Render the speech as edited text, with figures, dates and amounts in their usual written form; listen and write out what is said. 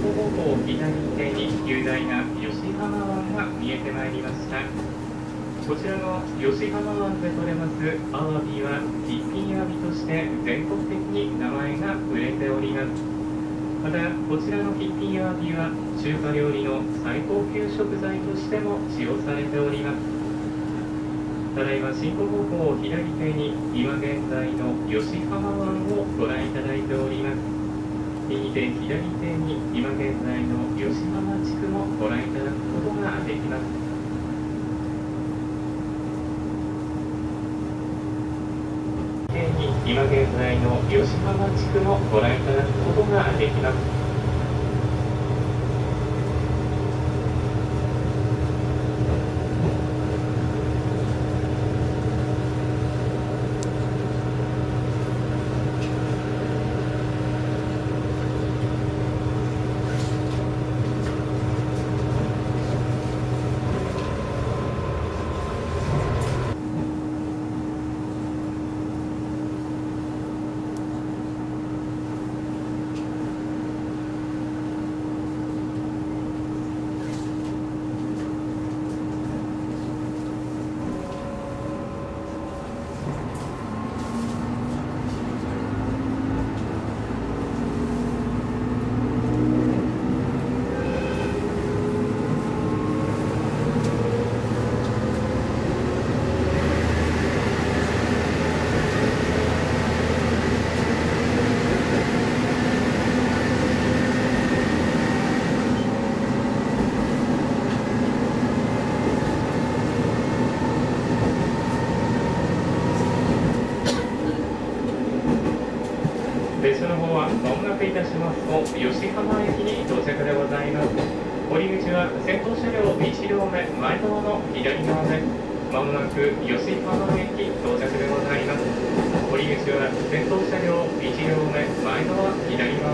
湖方向左手に雄大な吉浜湾が見えてまいりました。こちらの吉浜湾で採れますアワビは一品アワビとして全国的に名前が売れております。またこちらの一品アワビは中華料理の最高級食材としても使用されております。ただいま進行方向左手に今現在の吉浜湾をご覧いただいております。右手左手に今現在の吉浜地区もご覧いただくことができます。今現在の吉浜地区もご覧いただくことができます。列車の方はまもなくいたしますと吉浜駅に到着でございます。降り口は先頭車両1両目前側の左側です。まもなく吉浜駅到着でございます。降り口は先頭車両1両目前側左側